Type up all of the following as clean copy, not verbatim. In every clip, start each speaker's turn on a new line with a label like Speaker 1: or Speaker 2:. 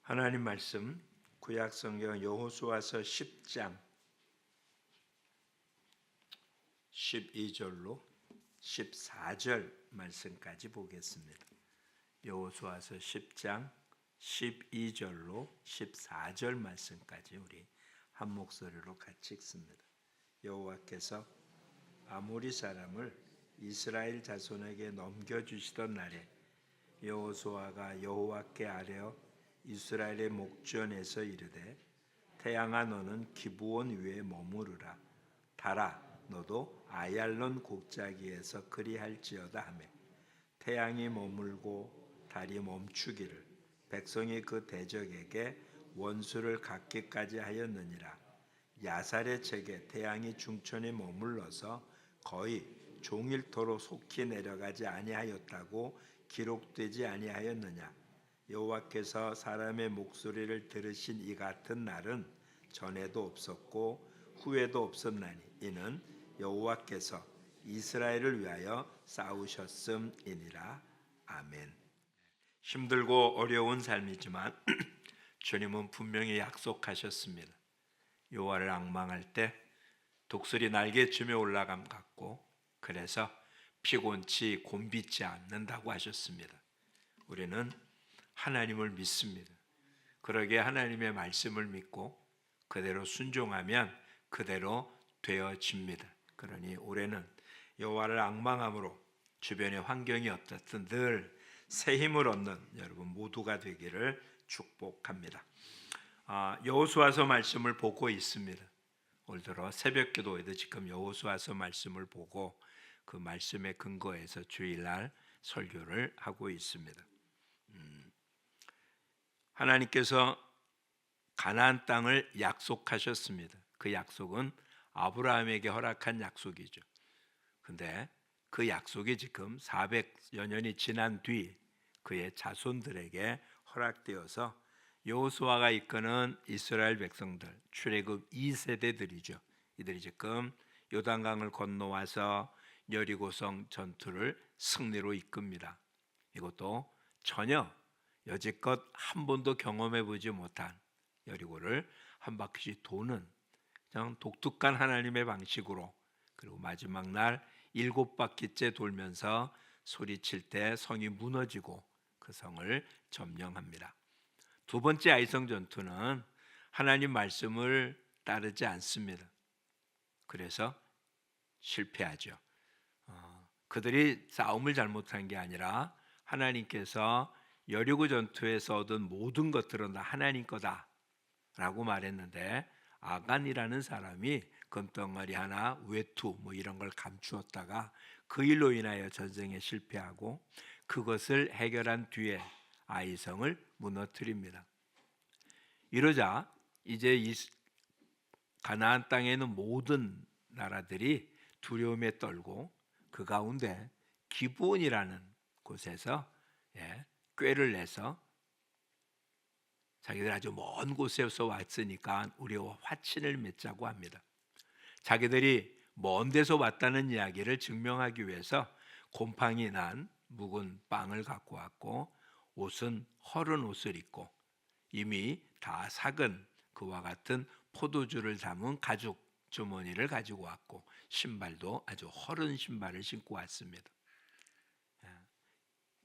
Speaker 1: 하나님 말씀 구약 성경 여호수아서 10장 12절로 14절 말씀까지 보겠습니다. 여호수아서 10장 12절로 14절 말씀까지 우리 한 목소리로 같이 읽습니다. 여호와께서 아모리 사람을 이스라엘 자손에게 넘겨주시던 날에 여호수아가 여호와께 아뢰어 이스라엘의 목전에서 이르되 태양아 너는 기브온 위에 머무르라. 달아 너도 아얄론 곡자기에서 그리할지어다 하매 태양이 머물고 달이 멈추기를 백성이 그 대적에게 원수를 갚기까지 하였느니라. 야살의 책에 태양이 중천에 머물러서 거의 종일토록 속히 내려가지 아니하였다고 기록되지 아니하였느냐. 여호와께서 사람의 목소리를 들으신 이 같은 날은 전에도 없었고 후에도 없었나니 이는 여호와께서 이스라엘을 위하여 싸우셨음이니라. 아멘. 힘들고 어려운 삶이지만 주님은 분명히 약속하셨습니다. 여호와를 앙망할 때 독수리 날개쯤에 올라감 같고 그래서 피곤치 곤비지 않는다고 하셨습니다. 우리는 하나님을 믿습니다. 그러기에 하나님의 말씀을 믿고 그대로 순종하면 그대로 되어집니다. 그러니 올해는 여호와를 앙망함으로 주변의 환경이 어떻든 늘 새 힘을 얻는 여러분 모두가 되기를 축복합니다. 여호수아서 말씀을 보고 있습니다. 올 들어 새벽 기도에도 지금 여호수아서 말씀을 보고 그 말씀에 근거해서 주일날 설교를 하고 있습니다. 하나님께서 가나안 땅을 약속하셨습니다. 그 약속은 아브라함에게 허락한 약속이죠. 근데 그 약속이 지금 400여 년이 지난 뒤 그의 자손들에게 허락되어서 여호수아가 이끄는 이스라엘 백성들 출애굽 2세대들이죠. 이들이 지금 요단강을 건너와서 여리고성 전투를 승리로 이끕니다. 이것도 전혀 여지껏 한 번도 경험해 보지 못한 여리고를 한 바퀴씩 도는 그냥 독특한 하나님의 방식으로, 그리고 마지막 날 7바퀴째 돌면서 소리칠 때 성이 무너지고 그 성을 점령합니다. 두 번째 아이성 전투는 하나님 말씀을 따르지 않습니다. 그래서 실패하죠. 그들이 싸움을 잘못한 게 아니라 하나님께서 여리고 전투에서 얻은 모든 것들은 다 하나님 거다라고 말했는데 아간이라는 사람이 금덩어리 하나, 외투 이런 걸 감추었다가 그 일로 인하여 전쟁에 실패하고 그것을 해결한 뒤에 아이성을 무너뜨립니다. 이러자 이제 이 가나안 땅에 있는 모든 나라들이 두려움에 떨고 그 가운데 기브온이라는 곳에서 꾀를 내서 자기들 아주 먼 곳에서 왔으니까 우리와 화친을 맺자고 합니다. 자기들이 먼 데서 왔다는 이야기를 증명하기 위해서 곰팡이 난 묵은 빵을 갖고 왔고 옷은 허른 옷을 입고 이미 다 삭은 그와 같은 포도주를 담은 가죽 주머니를 가지고 왔고 신발도 아주 허른 신발을 신고 왔습니다.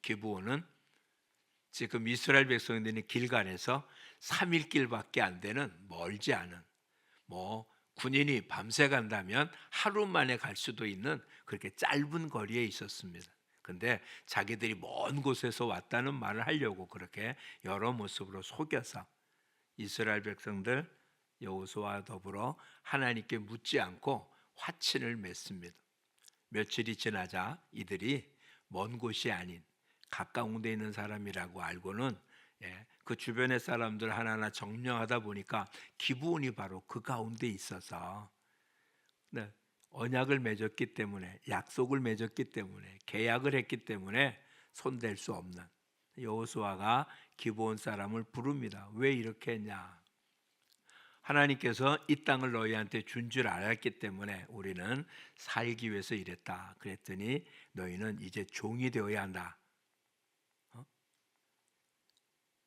Speaker 1: 기브온은 지금 이스라엘 백성들이 길갈에서 3일 길밖에 안 되는 멀지 않은 군인이 밤새 간다면 하루 만에 갈 수도 있는 그렇게 짧은 거리에 있었습니다. 근데 자기들이 먼 곳에서 왔다는 말을 하려고 그렇게 여러 모습으로 속여서 이스라엘 백성들 여호수아와 더불어 하나님께 묻지 않고 화친을 맺습니다. 며칠이 지나자 이들이 먼 곳이 아닌 가까운 데 있는 사람이라고 알고는 그 주변의 사람들 하나하나 점령하다 보니까 기브온이 바로 그 가운데 있어서 언약을 맺었기 때문에, 약속을 맺었기 때문에, 계약을 했기 때문에 손댈 수 없는 여호수아가 기브온 사람을 부릅니다. 왜 이렇게 했냐? 하나님께서 이 땅을 너희한테 준 줄 알았기 때문에 우리는 살기 위해서 이랬다. 그랬더니 너희는 이제 종이 되어야 한다.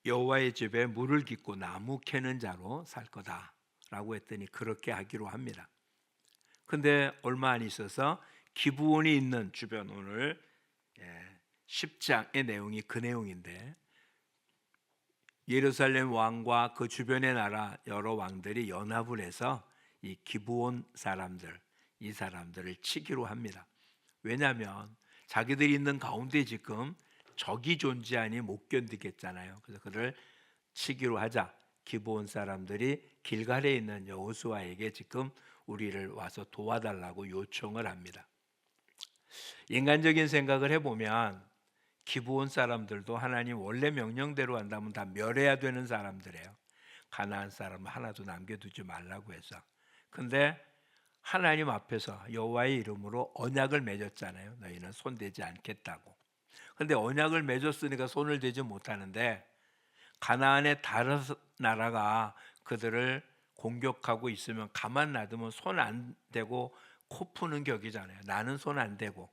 Speaker 1: 여호와의 집에 물을 깃고 나무 캐는 자로 살 거다라고 했더니 그렇게 하기로 합니다. 근데 얼마 안 있어서 기브온이 있는 주변, 오늘 10장의 내용이 그 내용인데, 예루살렘 왕과 그 주변의 나라 여러 왕들이 연합을 해서 이 기브온 사람들, 이 사람들을 치기로 합니다. 왜냐하면 자기들이 있는 가운데 지금 적이 존재하니 못 견디겠잖아요. 그래서 그를 치기로 하자 기브온 사람들이 길갈에 있는 여호수아에게 지금 우리를 와서 도와달라고 요청을 합니다. 인간적인 생각을 해보면 기브온 사람들도 하나님 원래 명령대로 한다면 다 멸해야 되는 사람들이에요. 가나안 사람 하나도 남겨두지 말라고 해서. 근데 하나님 앞에서 여호와의 이름으로 언약을 맺었잖아요. 너희는 손대지 않겠다고. 근데 언약을 맺었으니까 손을 대지 못하는데, 가나안의 다른 나라가 그들을 공격하고 있으면 가만 놔두면 손 안 대고 코 푸는 격이잖아요. 나는 손 안 대고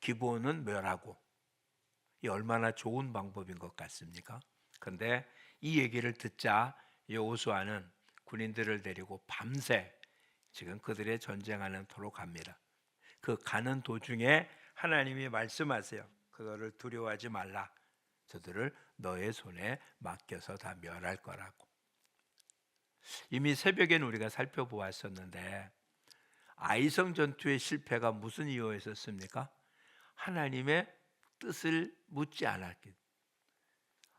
Speaker 1: 기브온은 멸하고. 이 얼마나 좋은 방법인 것 같습니까? 근데 이 얘기를 듣자 여호수아는 군인들을 데리고 밤새 지금 그들의 전쟁하는 도로 갑니다. 그 가는 도중에 하나님이 말씀하세요. 그거를 두려워하지 말라. 저들을 너의 손에 맡겨서 다 멸할 거라고. 이미 새벽에는 우리가 살펴보았었는데, 아이성 전투의 실패가 무슨 이유였었습니까? 하나님의 뜻을 묻지 않았기.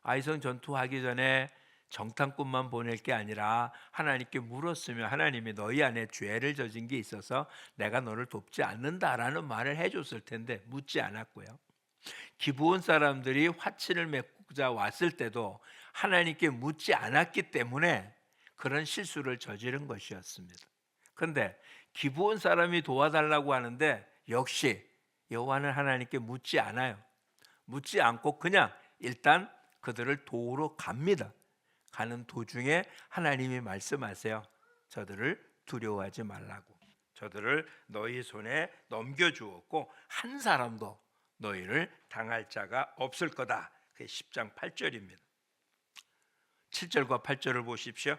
Speaker 1: 아이성 전투하기 전에 정탐꾼만 보낼 게 아니라 하나님께 물었으면 하나님이 너희 안에 죄를 저진 게 있어서 내가 너를 돕지 않는다라는 말을 해줬을 텐데 묻지 않았고요. 기브온 사람들이 화친을 맺고자 왔을 때도 하나님께 묻지 않았기 때문에 그런 실수를 저지른 것이었습니다. 그런데 기브온 사람이 도와달라고 하는데 역시 여호와는 하나님께 묻지 않아요. 묻지 않고 그냥 일단 그들을 도우러 갑니다. 가는 도중에 하나님이 말씀하세요. 저들을 두려워하지 말라고. 저들을 너희 손에 넘겨주었고 한 사람도 너희를 당할 자가 없을 거다. 그게 10장 8절입니다. 7절과 8절을 보십시오.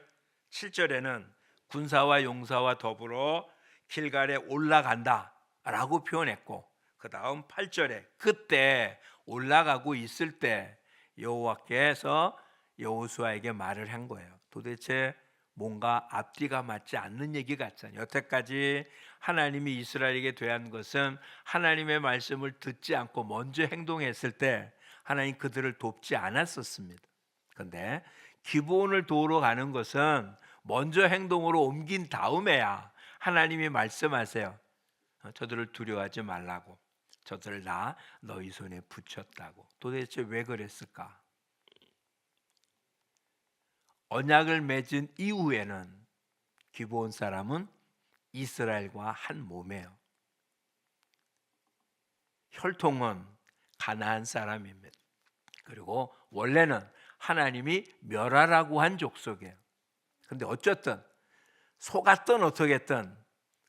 Speaker 1: 7절에는 군사와 용사와 더불어 길갈에 올라간다 라고 표현했고, 그 다음 8절에 그때 올라가고 있을 때 여호와께서 여호수아에게 말을 한 거예요. 도대체 뭔가 앞뒤가 맞지 않는 얘기 같잖아요. 여태까지 하나님이 이스라엘에게 대한 것은 하나님의 말씀을 듣지 않고 먼저 행동했을 때 하나님 그들을 돕지 않았었습니다. 그런데 기브온을 도우러 가는 것은 먼저 행동으로 옮긴 다음에야 하나님이 말씀하세요. 저들을 두려워하지 말라고. 저들을 다 너희 손에 붙였다고. 도대체 왜 그랬을까? 언약을 맺은 이후에는 기브온 사람은 이스라엘과 한 몸이에요. 혈통은 가나안 사람입니다. 그리고 원래는 하나님이 멸하라고 한 족속이에요. 근데 어쨌든 속았든 어떻겠든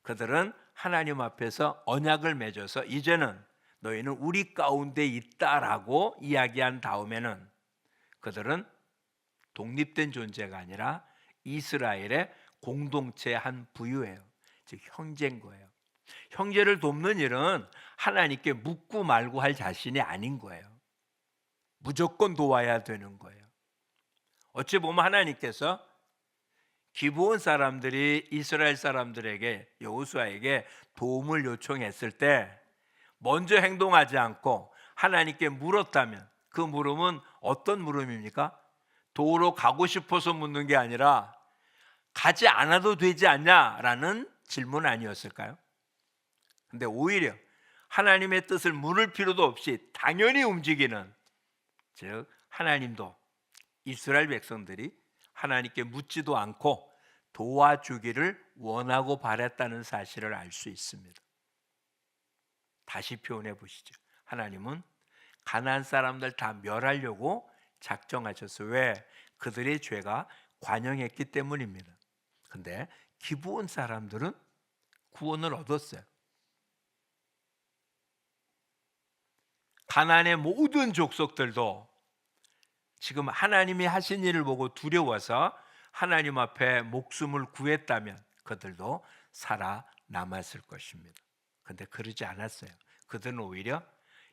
Speaker 1: 그들은 하나님 앞에서 언약을 맺어서 이제는 너희는 우리 가운데 있다라고 이야기한 다음에는 그들은 독립된 존재가 아니라 이스라엘의 공동체의 한 부유예요. 즉 형제인 거예요. 형제를 돕는 일은 하나님께 묻고 말고 할 자신이 아닌 거예요. 무조건 도와야 되는 거예요. 어찌 보면 하나님께서 기브온 사람들이 이스라엘 사람들에게, 여호수아에게 도움을 요청했을 때 먼저 행동하지 않고 하나님께 물었다면 그 물음은 어떤 물음입니까? 도우러 가고 싶어서 묻는 게 아니라 가지 않아도 되지 않냐라는 질문 아니었을까요? 근데 오히려 하나님의 뜻을 물을 필요도 없이 당연히 움직이는, 즉 하나님도 이스라엘 백성들이 하나님께 묻지도 않고 도와주기를 원하고 바랬다는 사실을 알 수 있습니다. 다시 표현해 보시죠. 하나님은 가나안 사람들 다 멸하려고 작정하셨어요. 왜? 그들의 죄가 관영했기 때문입니다. 근데 기브온 사람들은 구원을 얻었어요. 가나안의 모든 족속들도 지금 하나님이 하신 일을 보고 두려워서 하나님 앞에 목숨을 구했다면 그들도 살아남았을 것입니다. 그런데 그러지 않았어요. 그들은 오히려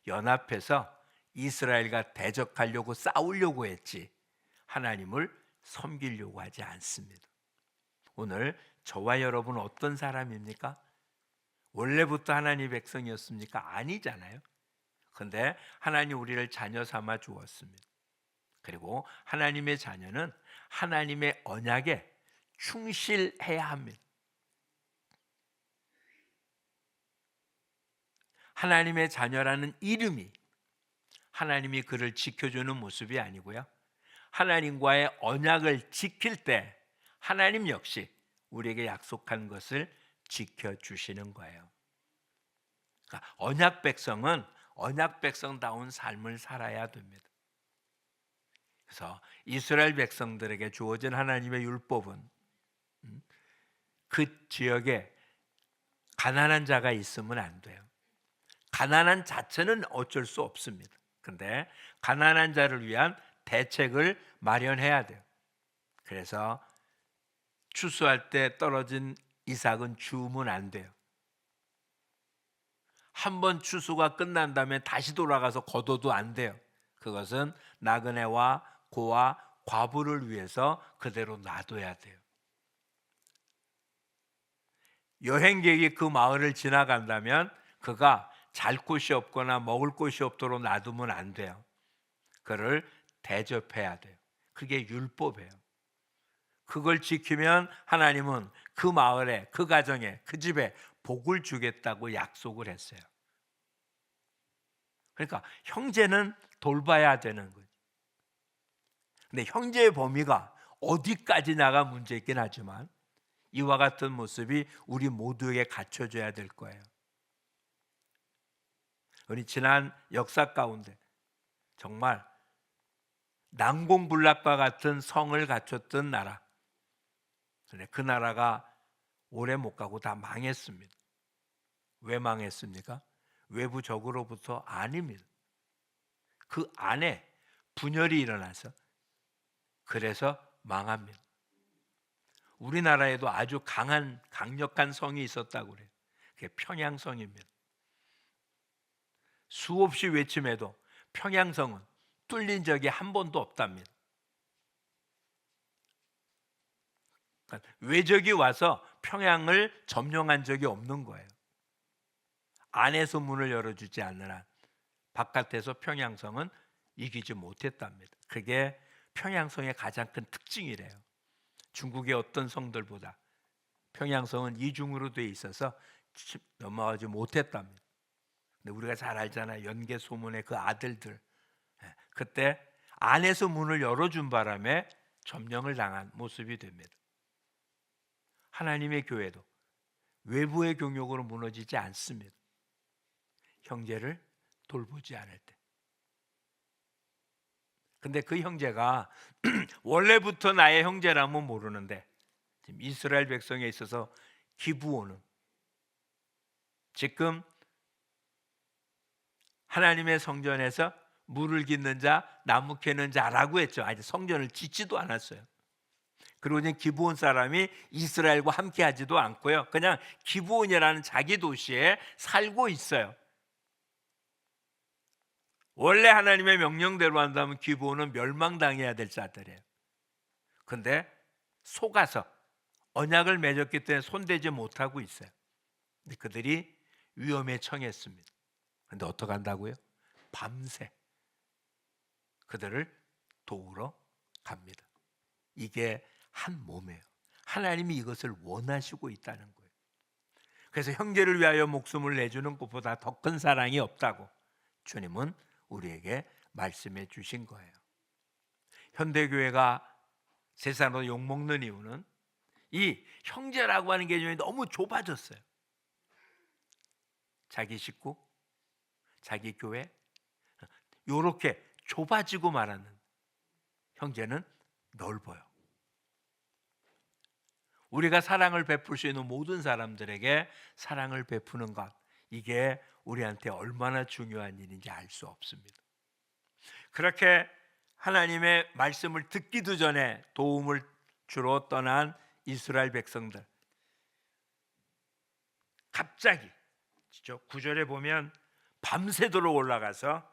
Speaker 1: 연합해서 이스라엘과 대적하려고 싸우려고 했지 하나님을 섬기려고 하지 않습니다. 오늘 저와 여러분은 어떤 사람입니까? 원래부터 하나님의 백성이었습니까? 아니잖아요. 그런데 하나님 우리를 자녀 삼아 주었습니다. 그리고 하나님의 자녀는 하나님의 언약에 충실해야 합니다. 하나님의 자녀라는 이름이 하나님이 그를 지켜주는 모습이 아니고요, 하나님과의 언약을 지킬 때 하나님 역시 우리에게 약속한 것을 지켜주시는 거예요. 그러니까 언약 백성은 언약 백성다운 삶을 살아야 됩니다. 그래서 이스라엘 백성들에게 주어진 하나님의 율법은 그 지역에 가난한 자가 있으면 안 돼요. 가난한 자체는 어쩔 수 없습니다. 그런데 가난한 자를 위한 대책을 마련해야 돼요. 그래서 추수할 때 떨어진 이삭은 주우면 안 돼요. 한번 추수가 끝난 다음에 다시 돌아가서 거둬도 안 돼요. 그것은 나그네와 고와 과부를 위해서 그대로 놔둬야 돼요. 여행객이 그 마을을 지나간다면 그가 잘 곳이 없거나 먹을 곳이 없도록 놔두면 안 돼요. 그를 대접해야 돼요. 그게 율법이에요. 그걸 지키면 하나님은 그 마을에, 그 가정에, 그 집에 복을 주겠다고 약속을 했어요. 그러니까 형제는 돌봐야 되는 거죠. 근데 형제의 범위가 어디까지나가 문제있긴 하지만 이와 같은 모습이 우리 모두에게 갖춰져야 될 거예요. 우리 지난 역사 가운데 정말 난공불락과 같은 성을 갖췄던 나라, 그 나라가 오래 못 가고 다 망했습니다. 왜 망했습니까? 외부 적으로부터 아닙니다. 그 안에 분열이 일어나서 그래서 망합니다. 우리나라에도 아주 강력한 성이 있었다고 그래요. 그게 평양성입니다. 수없이 외침해도 평양성은 뚫린 적이 한 번도 없답니다. 그러니까 외적이 와서 평양을 점령한 적이 없는 거예요. 안에서 문을 열어주지 않는 한 바깥에서 평양성은 이기지 못했답니다. 그게 평양성의 가장 큰 특징이래요. 중국의 어떤 성들보다 평양성은 이중으로 돼 있어서 넘어가지 못했답니다. 근데 우리가 잘 알잖아요. 연개 소문의 그 아들들, 그때 안에서 문을 열어준 바람에 점령을 당한 모습이 됩니다. 하나님의 교회도 외부의 경욕으로 무너지지 않습니다. 형제를 돌보지 않을 때. 근데 그 형제가 원래부터 나의 형제라면 모르는데 지금 이스라엘 백성에 있어서 기브온은 지금 하나님의 성전에서 물을 깃는 자, 나무 캐는 자라고 했죠. 아직 성전을 짓지도 않았어요. 그리고 이제 기브온 사람이 이스라엘과 함께 하지도 않고요. 그냥 기브온이라는 자기 도시에 살고 있어요. 원래 하나님의 명령대로 한다면 기브온은 멸망당해야 될 자들이에요. 그런데 속아서 언약을 맺었기 때문에 손대지 못하고 있어요. 근데 그들이 위험에 처했습니다. 그런데 어떻게 한다고요? 밤새 그들을 도우러 갑니다. 이게 한 몸이에요. 하나님이 이것을 원하시고 있다는 거예요. 그래서 형제를 위하여 목숨을 내주는 것보다 더 큰 사랑이 없다고 주님은 우리에게 말씀해 주신 거예요. 현대교회가 세상으로 욕먹는 이유는 이 형제라고 하는 개념이 너무 좁아졌어요. 자기 식구, 자기 교회, 이렇게 좁아지고 말하는 형제는 넓어요. 우리가 사랑을 베풀 수 있는 모든 사람들에게 사랑을 베푸는 것, 이게 우리한테 얼마나 중요한 일인지 알 수 없습니다. 그렇게 하나님의 말씀을 듣기도 전에 도움을 주러 떠난 이스라엘 백성들, 갑자기 9절에 보면 밤새도록 올라가서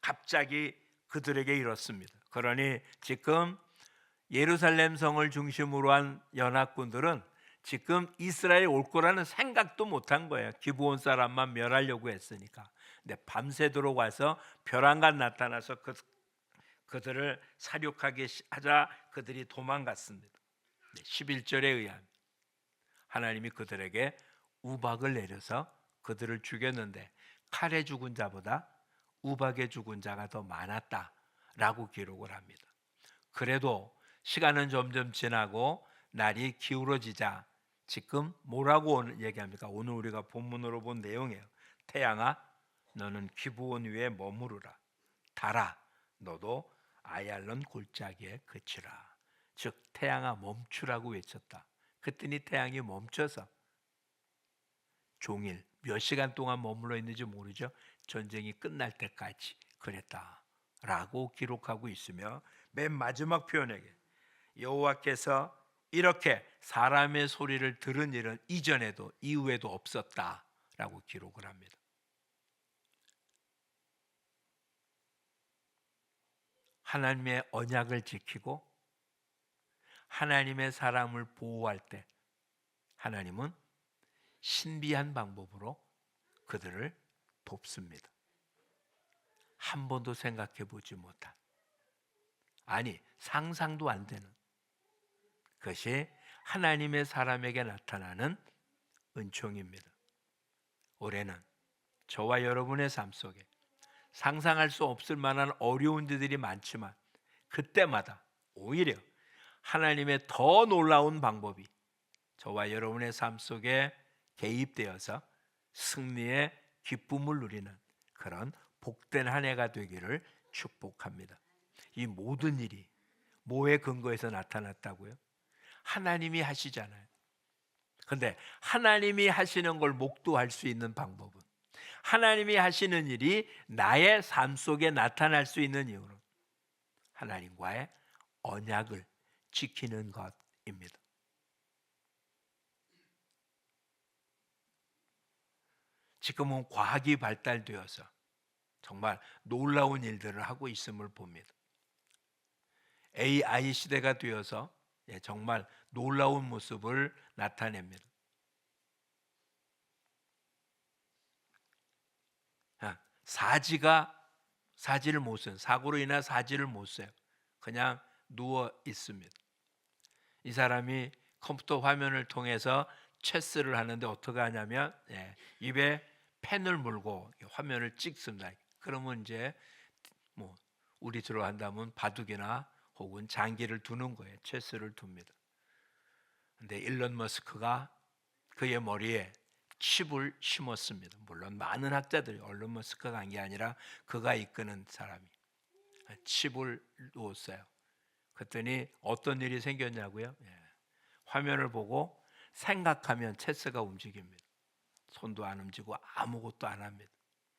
Speaker 1: 갑자기 그들에게 이렇습니다. 그러니 지금 예루살렘 성을 중심으로 한 연합군들은 지금 이스라엘 올 거라는 생각도 못한 거예요. 기브온 사람만 멸하려고 했으니까. 근데 밤새도록 와서 벼랑간 나타나서 그들을 사륙하게 하자 그들이 도망갔습니다. 11절에 의하면 하나님이 그들에게 우박을 내려서 그들을 죽였는데 칼에 죽은 자보다 우박에 죽은 자가 더 많았다라고 기록을 합니다. 그래도 시간은 점점 지나고 날이 기울어지자 지금 뭐라고 얘기합니까? 오늘 우리가 본문으로 본 내용이에요. 태양아, 너는 기브온 위에 머무르라. 달아, 너도 아얄론 골짜기에 그치라. 즉 태양아 멈추라고 외쳤다. 그랬더니 태양이 멈춰서 종일 몇 시간 동안 머물러 있는지 모르죠. 전쟁이 끝날 때까지 그랬다라고 기록하고 있으며, 맨 마지막 표현에게 여호와께서 이렇게 사람의 소리를 들은 일은 이전에도 이후에도 없었다라고 기록을 합니다. 하나님의 언약을 지키고 하나님의 사람을 보호할 때 하나님은 신비한 방법으로 그들을 돕습니다. 한 번도 생각해 보지 못한, 아니 상상도 안 되는 그것이 하나님의 사람에게 나타나는 은총입니다. 올해는 저와 여러분의 삶 속에 상상할 수 없을 만한 어려운 일들이 많지만 그때마다 오히려 하나님의 더 놀라운 방법이 저와 여러분의 삶 속에 개입되어서 승리의 기쁨을 누리는 그런 복된 한 해가 되기를 축복합니다. 이 모든 일이 뭐에 근거해서 나타났다고요? 하나님이 하시잖아요. 그런데 하나님이 하시는 걸 목도할 수 있는 방법은, 하나님이 하시는 일이 나의 삶 속에 나타날 수 있는 이유는 하나님과의 언약을 지키는 것입니다. 지금은 과학이 발달되어서 정말 놀라운 일들을 하고 있음을 봅니다. AI 시대가 되어서 정말 놀라운 모습을 나타냅니다. 사지를 못 써요. 사고로 인한 사지를 못 써요. 그냥 누워 있습니다. 이 사람이 컴퓨터 화면을 통해서 체스를 하는데 어떻게 하냐면 입에 펜을 물고 화면을 찍습니다. 그러면 이제 우리로 한다면 바둑이나 혹은 장기를 두는 거예요. 체스를 둡니다. 근데 일론 머스크가 그의 머리에 칩을 심었습니다. 물론 많은 학자들이, 일론 머스크가 한 게 아니라 그가 이끄는 사람이 칩을 놓았어요. 그랬더니 어떤 일이 생겼냐고요? 화면을 보고 생각하면 체스가 움직입니다. 손도 안 움직이고 아무것도 안 합니다.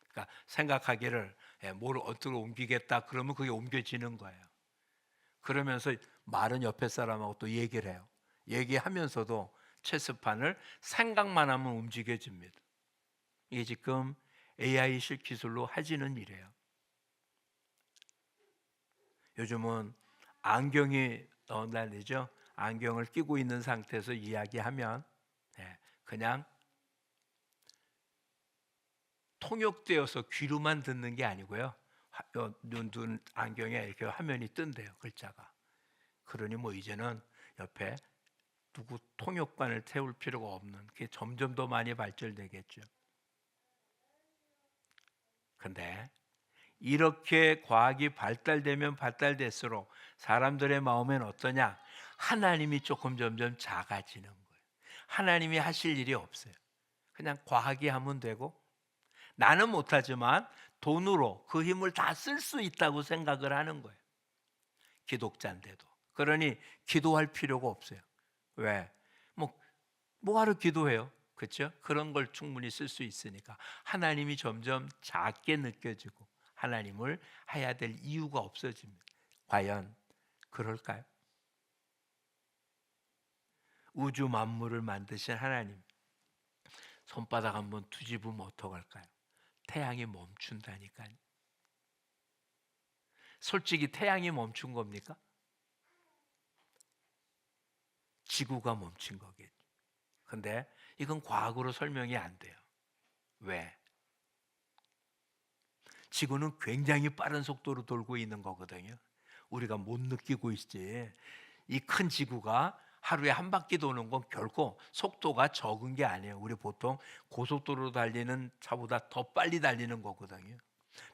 Speaker 1: 그러니까 생각하기를 뭘 어떻게 옮기겠다 그러면 그게 옮겨지는 거예요. 그러면서 말은 옆에 사람하고 또 얘기를 해요. 얘기하면서도 체스판을 생각만 하면 움직여집니다. 이게 지금 AI 기술로 하지는 일이에요. 요즘은 안경이 날리죠. 안경을 끼고 있는 상태에서 이야기하면 그냥 통역되어서 귀로만 듣는 게 아니고요. 눈 안경에 이렇게 화면이 뜬대요. 글자가. 그러니 이제는 옆에 누구 통역관을 태울 필요가 없는, 게 점점 더 많이 발전되겠죠. 근데 이렇게 과학이 발달되면 발달될수록 사람들의 마음엔 어떠냐? 하나님이 조금 점점 작아지는 거예요. 하나님이 하실 일이 없어요. 그냥 과학이 하면 되고, 나는 못하지만 돈으로 그 힘을 다 쓸 수 있다고 생각을 하는 거예요. 기독자인데도. 그러니 기도할 필요가 없어요. 왜? 뭐하러 기도해요? 그렇죠? 그런 걸 충분히 쓸 수 있으니까 하나님이 점점 작게 느껴지고 하나님을 해야 될 이유가 없어집니다. 과연 그럴까요? 우주 만물을 만드신 하나님, 손바닥 한번 뒤집으면 어떡할까요? 태양이 멈춘다니까요. 솔직히 태양이 멈춘 겁니까? 지구가 멈춘 거겠죠. 근데 이건 과학으로 설명이 안 돼요. 왜? 지구는 굉장히 빠른 속도로 돌고 있는 거거든요. 우리가 못 느끼고 있지. 이 큰 지구가 하루에 한 바퀴 도는 건 결코 속도가 적은 게 아니에요. 우리 보통 고속도로 달리는 차보다 더 빨리 달리는 거거든요.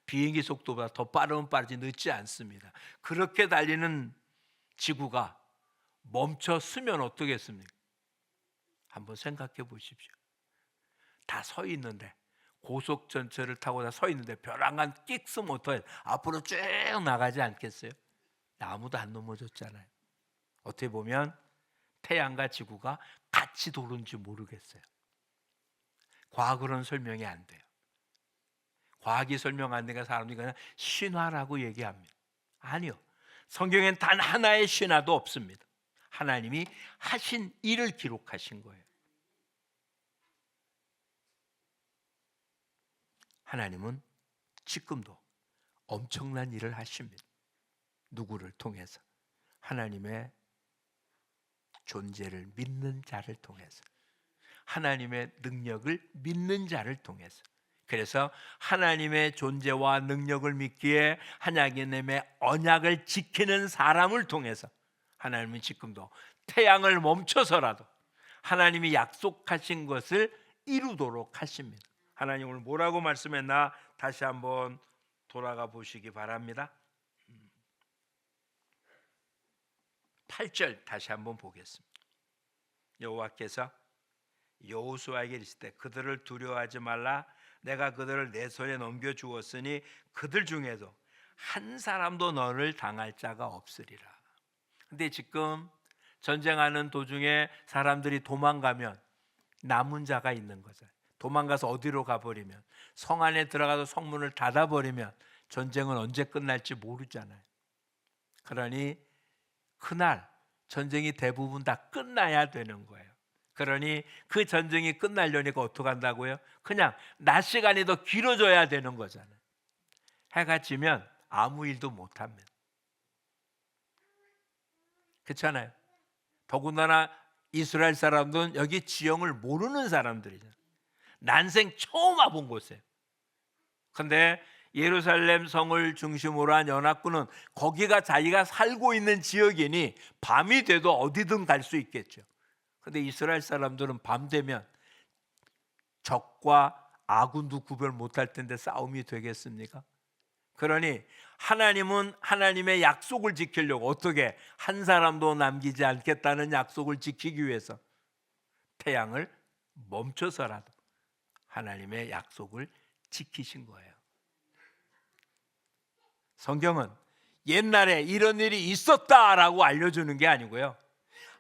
Speaker 1: 비행기 속도보다 더 빠르면 빠르지 늦지 않습니다. 그렇게 달리는 지구가 멈춰 서면 어떻겠습니까? 한번 생각해 보십시오. 다 서 있는데, 고속 전철을 타고 다 서 있는데 벼랑간 끽 쓰면 어떡해요? 앞으로 쭉 나가지 않겠어요? 아무도 안 넘어졌잖아요. 어떻게 보면 태양과 지구가 같이 도는지 모르겠어요. 과학으로는 설명이 안 돼요. 과학이 설명 안 되니까 사람들이 그냥 신화라고 얘기합니다. 아니요. 성경엔 단 하나의 신화도 없습니다. 하나님이 하신 일을 기록하신 거예요. 하나님은 지금도 엄청난 일을 하십니다. 누구를 통해서? 하나님의 존재를 믿는 자를 통해서, 하나님의 능력을 믿는 자를 통해서. 그래서 하나님의 존재와 능력을 믿기에 하나님의 언약을 지키는 사람을 통해서 하나님은 지금도 태양을 멈춰서라도 하나님이 약속하신 것을 이루도록 하십니다. 하나님 오늘 뭐라고 말씀했나 다시 한번 돌아가 보시기 바랍니다. 8절 다시 한번 보겠습니다. 여호와께서 여호수아에게 이르시되 그들을 두려워하지 말라. 내가 그들을 내 손에 넘겨 주었으니 그들 중에도 한 사람도 너를 당할 자가 없으리라. 근데 지금 전쟁하는 도중에 사람들이 도망가면 남은 자가 있는 거죠. 도망가서 어디로 가버리면, 성 안에 들어가서 성문을 닫아버리면 전쟁은 언제 끝날지 모르잖아요. 그러니 그날 전쟁이 대부분 다 끝나야 되는 거예요. 그러니 그 전쟁이 끝나려니까 어떻게 한다고요? 그냥 낮 시간이 더 길어져야 되는 거잖아요. 해가 지면 아무 일도 못합니다. 그렇잖아요. 더군다나 이스라엘 사람들은 여기 지형을 모르는 사람들이잖아요. 난생 처음 와본 곳이에요. 근데 예루살렘 성을 중심으로 한 연합군은 거기가 자기가 살고 있는 지역이니 밤이 돼도 어디든 갈 수 있겠죠. 근데 이스라엘 사람들은 밤 되면 적과 아군도 구별 못할 텐데 싸움이 되겠습니까? 그러니 하나님은 하나님의 약속을 지키려고 어떻게 한 사람도 남기지 않겠다는 약속을 지키기 위해서 태양을 멈춰서라도 하나님의 약속을 지키신 거예요. 성경은 옛날에 이런 일이 있었다라고 알려주는 게 아니고요,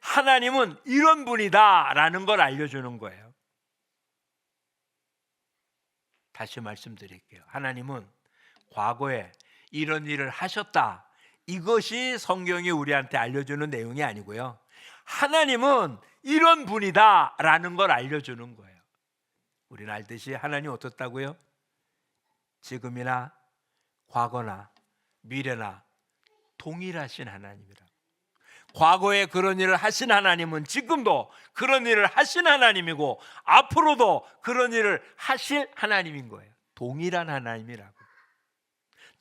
Speaker 1: 하나님은 이런 분이다라는 걸 알려주는 거예요. 다시 말씀드릴게요. 하나님은 과거에 이런 일을 하셨다, 이것이 성경이 우리한테 알려주는 내용이 아니고요, 하나님은 이런 분이다라는 걸 알려주는 거예요. 우리는 알듯이 하나님 어떻다고요? 지금이나 과거나 미래나 동일하신 하나님이라. 과거에 그런 일을 하신 하나님은 지금도 그런 일을 하신 하나님이고 앞으로도 그런 일을 하실 하나님인 거예요. 동일한 하나님이라고.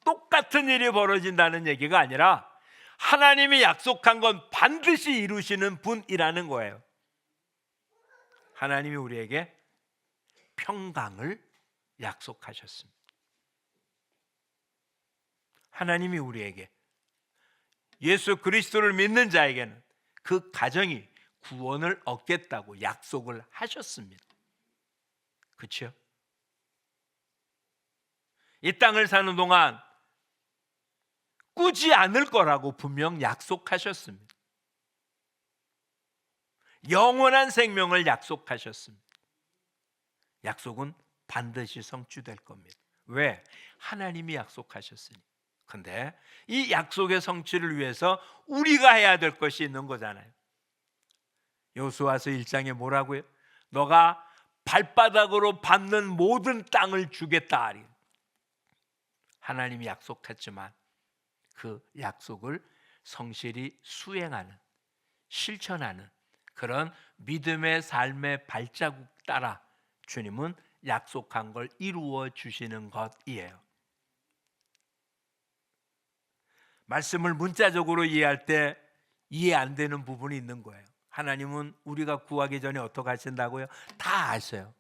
Speaker 1: 똑같은 일이 벌어진다는 얘기가 아니라 하나님이 약속한 건 반드시 이루시는 분이라는 거예요. 하나님이 우리에게 평강을 약속하셨습니다. 하나님이 우리에게, 예수 그리스도를 믿는 자에게는 그 가정이 구원을 얻겠다고 약속을 하셨습니다. 그렇죠? 이 땅을 사는 동안 꾸지 않을 거라고 분명 약속하셨습니다. 영원한 생명을 약속하셨습니다. 약속은 반드시 성취될 겁니다. 왜? 하나님이 약속하셨으니. 근데 이 약속의 성취를 위해서 우리가 해야 될 것이 있는 거잖아요. 여호수아서 1장에 뭐라고요? 너가 발바닥으로 밟는 모든 땅을 주겠다. 하나님이 약속했지만 그 약속을 성실히 수행하는, 실천하는 그런 믿음의 삶의 발자국 따라 주님은 약속한 걸 이루어 주시는 것이에요. 말씀을 문자적으로 이해할 때 이해 안 되는 부분이 있는 거예요. 하나님은 우리가 구하기 전에 어떻게 하신다고요? 다 아셔요.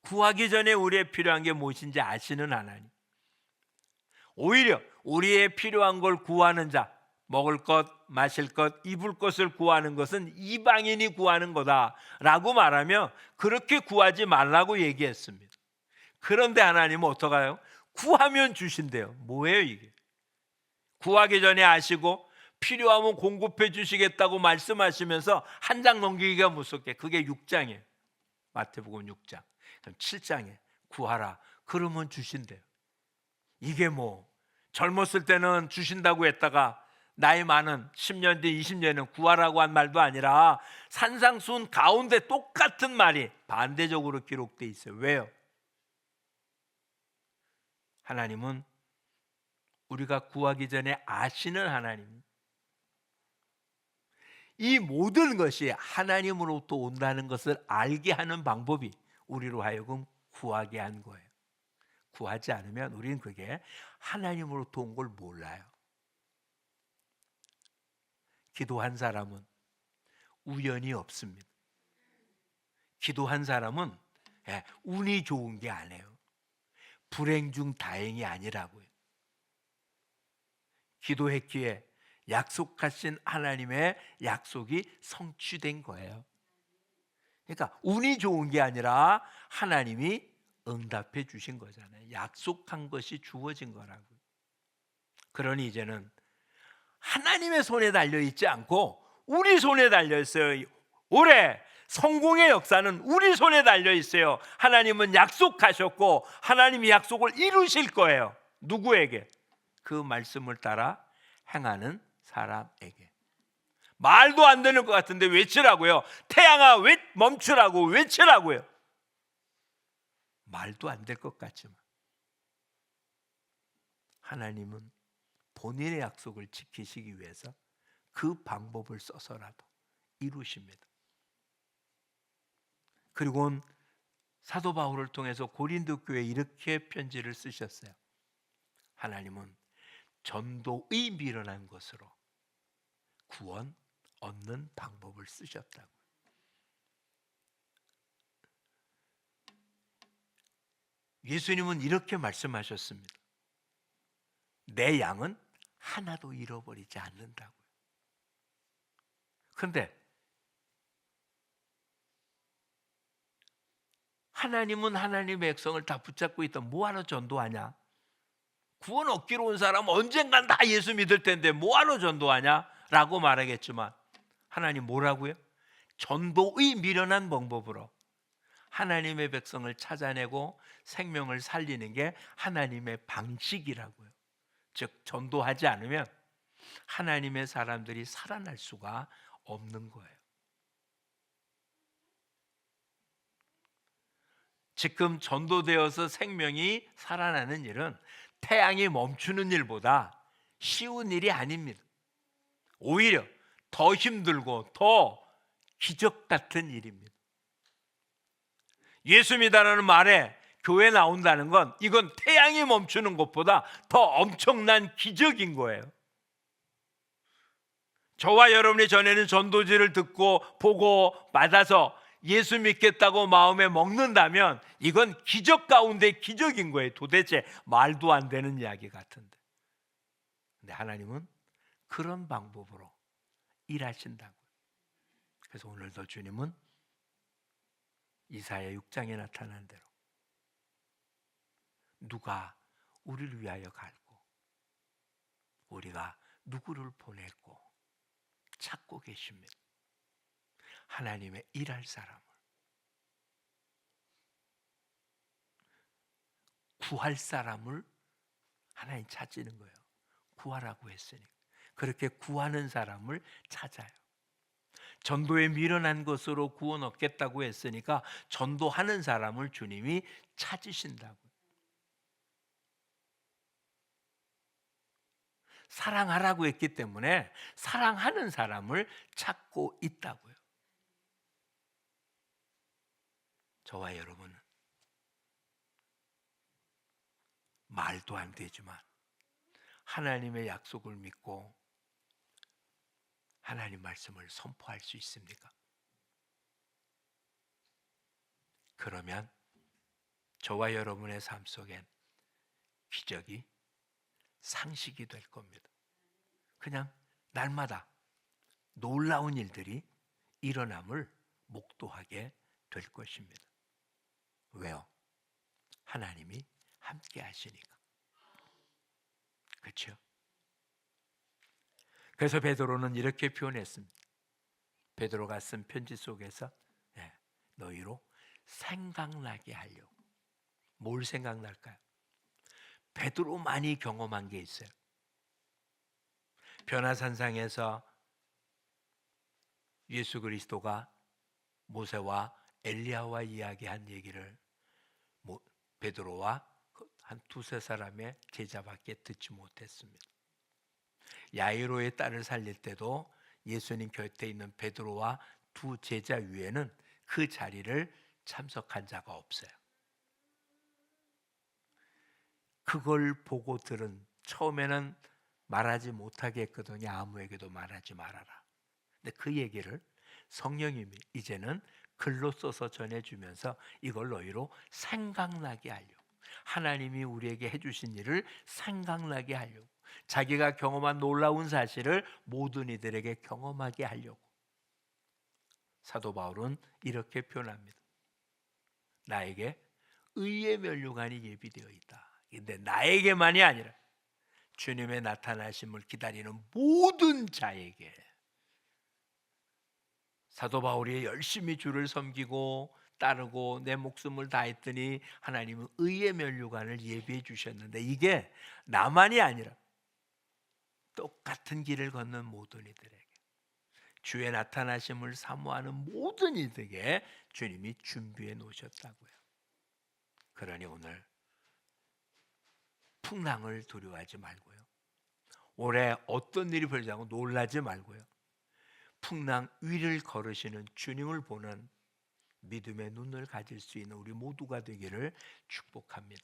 Speaker 1: 구하기 전에 우리의 필요한 게 무엇인지 아시는 하나님. 오히려 우리의 필요한 걸 구하는 자, 먹을 것, 마실 것, 입을 것을 구하는 것은 이방인이 구하는 거다라고 말하며 그렇게 구하지 말라고 얘기했습니다. 그런데 하나님은 어떡해요? 구하면 주신대요. 뭐예요 이게? 구하기 전에 아시고 필요하면 공급해 주시겠다고 말씀하시면서 한 장 넘기기가 무섭게, 그게 6장이에요. 마태복음 6장. 그럼 7장에 구하라 그러면 주신대요. 이게 뭐 젊었을 때는 주신다고 했다가 나이 많은 10년 뒤 20년은 구하라고 한 말도 아니라 산상수훈 가운데 똑같은 말이 반대적으로 기록돼 있어요. 왜요? 하나님은 우리가 구하기 전에 아시는 하나님. 이 모든 것이 하나님으로부터 온다는 것을 알게 하는 방법이 우리로 하여금 구하게 한 거예요. 구하지 않으면 우리는 그게 하나님으로부터 온 걸 몰라요. 기도한 사람은 우연이 없습니다. 기도한 사람은 운이 좋은 게 아니에요. 불행 중 다행이 아니라고요. 기도했기에 약속하신 하나님의 약속이 성취된 거예요. 그러니까 운이 좋은 게 아니라 하나님이 응답해 주신 거잖아요. 약속한 것이 주어진 거라고요. 그러니 이제는 하나님의 손에 달려 있지 않고 우리 손에 달려 있어요. 올해 성공의 역사는 우리 손에 달려 있어요. 하나님은 약속하셨고 하나님이 약속을 이루실 거예요. 누구에게? 그 말씀을 따라 행하는 사람에게. 말도 안 되는 것 같은데 외치라고요. 태양아 멈추라고 외치라고요. 말도 안 될 것 같지만 하나님은 본인의 약속을 지키시기 위해서 그 방법을 써서라도 이루십니다. 그리고 사도 바울을 통해서 고린도 교회에 이렇게 편지를 쓰셨어요. 하나님은 전도의 미련한 것으로 구원 얻는 방법을 쓰셨다고. 예수님은 이렇게 말씀하셨습니다. 내 양은 하나도 잃어버리지 않는다고요. 그런데 하나님은 하나님의 백성을 다 붙잡고 있다. 뭐하러 전도하냐? 구원 얻기로 온 사람은 언젠간 다 예수 믿을 텐데 뭐하러 전도하냐? 라고 말하겠지만 하나님 뭐라고요? 전도의 미련한 방법으로 하나님의 백성을 찾아내고 생명을 살리는 게 하나님의 방식이라고요. 즉 전도하지 않으면 하나님의 사람들이 살아날 수가 없는 거예요. 지금 전도되어서 생명이 살아나는 일은 태양이 멈추는 일보다 쉬운 일이 아닙니다. 오히려 더 힘들고 더 기적 같은 일입니다. 예수 믿으라는 말에 교회 나온다는 건 이건 태양이 멈추는 것보다 더 엄청난 기적인 거예요. 저와 여러분이 전에는 전도지를 듣고 보고 받아서 예수 믿겠다고 마음에 먹는다면 이건 기적 가운데 기적인 거예요. 도대체 말도 안 되는 이야기 같은데. 근데 하나님은 그런 방법으로 일하신다고요. 그래서 오늘도 주님은 이사야 6장에 나타난 대로 누가 우리를 위하여 갈고 우리가 누구를 보냈고 찾고 계십니다. 하나님의 일할 사람을. 구할 사람을 하나님 찾는 거예요. 구하라고 했으니. 그렇게 구하는 사람을 찾아요. 전도에 미련한 것으로 구원 얻겠다고 했으니까 전도하는 사람을 주님이 찾으신다고. 사랑하라고 했기 때문에 사랑하는 사람을 찾고 있다고요. 저와 여러분은 말도 안 되지만 하나님의 약속을 믿고 하나님 말씀을 선포할 수 있습니까? 그러면 저와 여러분의 삶 속엔 기적이 상식이 될 겁니다. 그냥 날마다 놀라운 일들이 일어남을 목도하게 될 것입니다. 왜요? 하나님이 함께 하시니까. 그렇죠? 그래서 베드로는 이렇게 표현했습니다. 베드로가 쓴 편지 속에서 너희로 생각나게 하려고. 뭘 생각날까요? 베드로만이 경험한 게 있어요. 변화산상에서 예수 그리스도가 모세와 엘리야와 이야기한 얘기를 베드로와 한 두세 사람의 제자밖에 듣지 못했습니다. 야이로의 딸을 살릴 때도 예수님 곁에 있는 베드로와 두 제자 위에는 그 자리를 참석한 자가 없어요. 그걸 보고 들은, 처음에는 말하지 못하게 했거든요. 아무에게도 말하지 말아라. 근데 그 얘기를 성령님이 이제는 글로 써서 전해주면서 이걸 너희로 생각나게 하려고, 하나님이 우리에게 해주신 일을 생각나게 하려고, 자기가 경험한 놀라운 사실을 모든 이들에게 경험하게 하려고. 사도 바울은 이렇게 표현합니다. 나에게 의의 면류관이 예비되어 있다. 근데 나에게만이 아니라 주님의 나타나심을 기다리는 모든 자에게. 사도 바울이 열심히 주를 섬기고 따르고 내 목숨을 다했더니 하나님은 의의 면류관을 예비해 주셨는데, 이게 나만이 아니라 똑같은 길을 걷는 모든 이들에게, 주의 나타나심을 사모하는 모든 이들에게 주님이 준비해 놓으셨다고요. 그러니 오늘 풍랑을 두려워하지 말고요, 올해 어떤 일이 벌어지고 놀라지 말고요, 풍랑 위를 걸으시는 주님을 보는 믿음의 눈을 가질 수 있는 우리 모두가 되기를 축복합니다.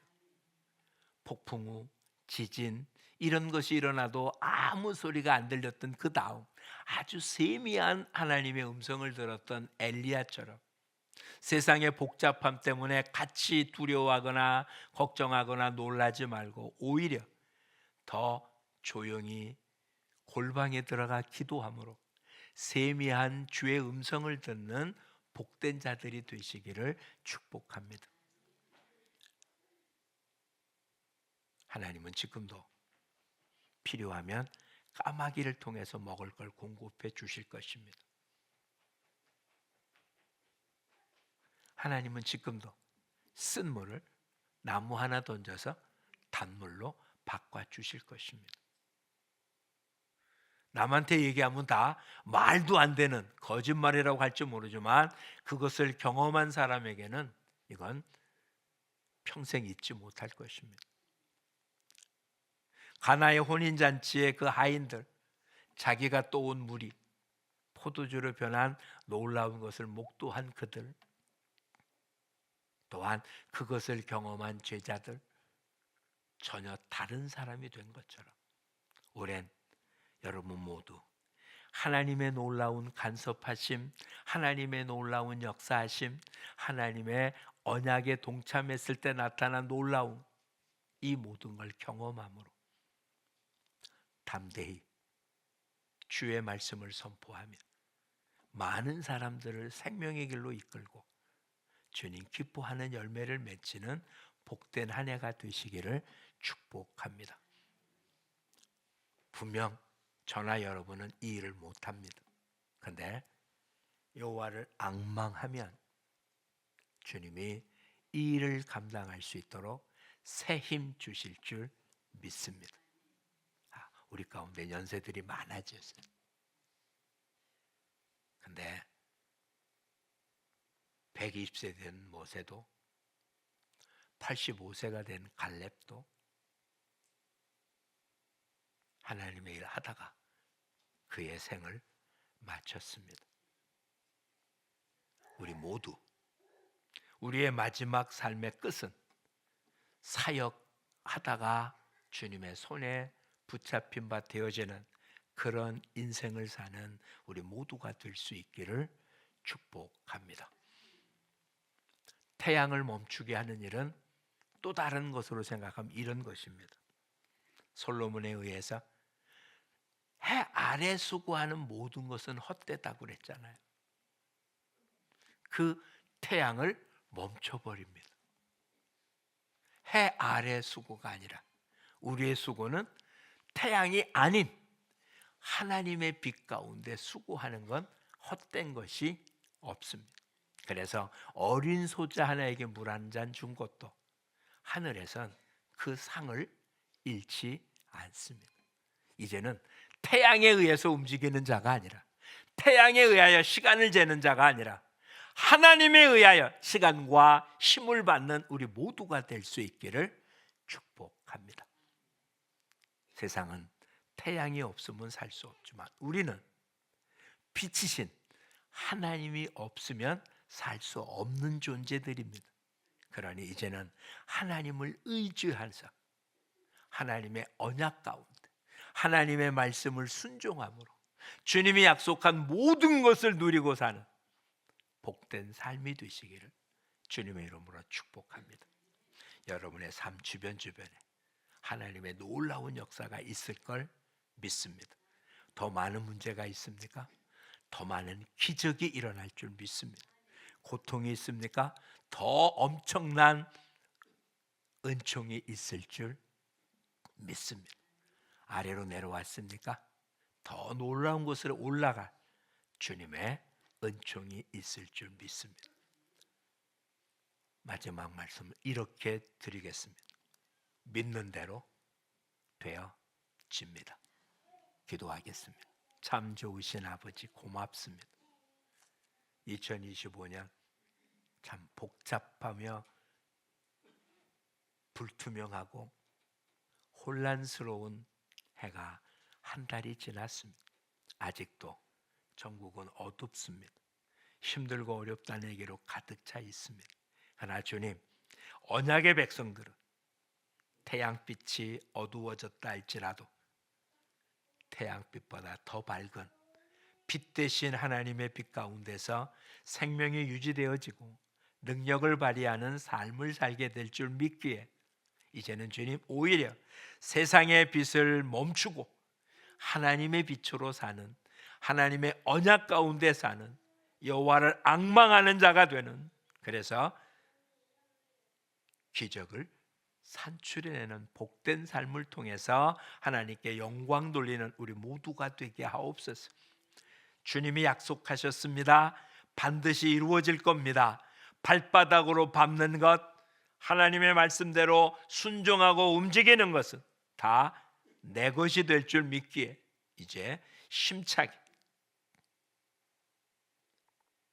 Speaker 1: 폭풍 후 지진 이런 것이 일어나도 아무 소리가 안 들렸던 그 다음 아주 세미한 하나님의 음성을 들었던 엘리야처럼 세상의 복잡함 때문에 같이 두려워하거나 걱정하거나 놀라지 말고 오히려 더 조용히 골방에 들어가 기도함으로 세미한 주의 음성을 듣는 복된 자들이 되시기를 축복합니다. 하나님은 지금도 필요하면 까마귀를 통해서 먹을 걸 공급해 주실 것입니다. 하나님은 지금도 쓴물을 나무 하나 던져서 단물로 바꿔 주실 것입니다. 남한테 얘기하면 다 말도 안 되는 거짓말이라고 할지 모르지만 그것을 경험한 사람에게는 이건 평생 잊지 못할 것입니다. 가나의 혼인잔치의 그 하인들, 자기가 떠온 물이 포도주로 변한 놀라운 것을 목도한 그들, 또한 그것을 경험한 제자들, 전혀 다른 사람이 된 것처럼 올해는 여러분 모두 하나님의 놀라운 간섭하심, 하나님의 놀라운 역사하심, 하나님의 언약에 동참했을 때 나타난 놀라움, 이 모든 걸 경험함으로 담대히 주의 말씀을 선포하며 많은 사람들을 생명의 길로 이끌고 주님 기뻐하는 열매를 맺히는 복된 한 해가 되시기를 축복합니다. 분명 저나 여러분은 이 일을 못합니다. 그런데 여호와를 앙망하면 주님이 이 일을 감당할 수 있도록 새 힘 주실 줄 믿습니다. 우리 가운데 연세들이 많아졌어요. 근데 120세 된 모세도 85세가 된 갈렙도 하나님의 일 하다가 그의 생을 마쳤습니다. 우리 모두 우리의 마지막 삶의 끝은 사역하다가 주님의 손에 붙잡힌 바 되어지는 그런 인생을 사는 우리 모두가 될 수 있기를 축복합니다. 태양을 멈추게 하는 일은 또 다른 것으로 생각하면 이런 것입니다. 솔로몬에 의해서 해 아래 수고하는 모든 것은 헛되다고 그랬잖아요. 그 태양을 멈춰버립니다. 해 아래 수고가 아니라 우리의 수고는 태양이 아닌 하나님의 빛 가운데 수고하는 건 헛된 것이 없습니다. 그래서 어린 소자 하나에게 물 한 잔 준 것도 하늘에선 그 상을 잃지 않습니다. 이제는 태양에 의해서 움직이는 자가 아니라, 태양에 의하여 시간을 재는 자가 아니라 하나님에 의하여 시간과 힘을 받는 우리 모두가 될 수 있기를 축복합니다. 세상은 태양이 없으면 살 수 없지만 우리는 빛이신 하나님이 없으면 살 수 없는 존재들입니다. 그러니 이제는 하나님을 의지해서 하나님의 언약 가운데 하나님의 말씀을 순종함으로 주님이 약속한 모든 것을 누리고 사는 복된 삶이 되시기를 주님의 이름으로 축복합니다. 여러분의 삶 주변에 하나님의 놀라운 역사가 있을 걸 믿습니다. 더 많은 문제가 있습니까? 더 많은 기적이 일어날 줄 믿습니다. 고통이 있습니까? 더 엄청난 은총이 있을 줄 믿습니다. 아래로 내려왔습니까? 더 놀라운 곳으로 올라갈 주님의 은총이 있을 줄 믿습니다. 마지막 말씀을 이렇게 드리겠습니다. 믿는 대로 되어집니다. 기도하겠습니다. 참 좋으신 아버지 고맙습니다. 2025년 참 복잡하며 불투명하고 혼란스러운 해가 한 달이 지났습니다. 아직도 전국은 어둡습니다. 힘들고 어렵다는 얘기로 가득 차 있습니다. 그러나 주님, 언약의 백성들은 태양빛이 어두워졌다 할지라도 태양빛보다 더 밝은 빛 대신 하나님의 빛 가운데서 생명이 유지되어지고 능력을 발휘하는 삶을 살게 될 줄 믿기에 이제는 주님 오히려 세상의 빛을 멈추고 하나님의 빛으로 사는, 하나님의 언약 가운데 사는, 여호와를 앙망하는 자가 되는, 그래서 기적을 산출해내는 복된 삶을 통해서 하나님께 영광 돌리는 우리 모두가 되게 하옵소서. 주님이 약속하셨습니다. 반드시 이루어질 겁니다. 발바닥으로 밟는 것, 하나님의 말씀대로 순종하고 움직이는 것은 다 내 것이 될 줄 믿기에 이제 힘차게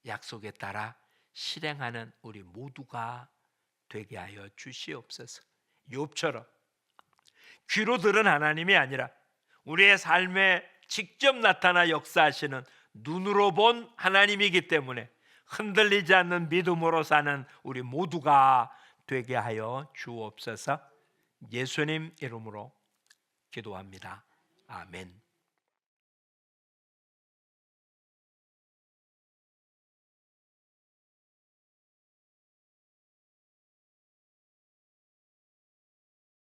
Speaker 1: 약속에 따라 실행하는 우리 모두가 되게 하여 주시옵소서. 욥처럼 귀로 들은 하나님이 아니라 우리의 삶에 직접 나타나 역사하시는 눈으로 본 하나님이기 때문에 흔들리지 않는 믿음으로 사는 우리 모두가 되게 하여 주옵소서. 예수님 이름으로 기도합니다. 아멘.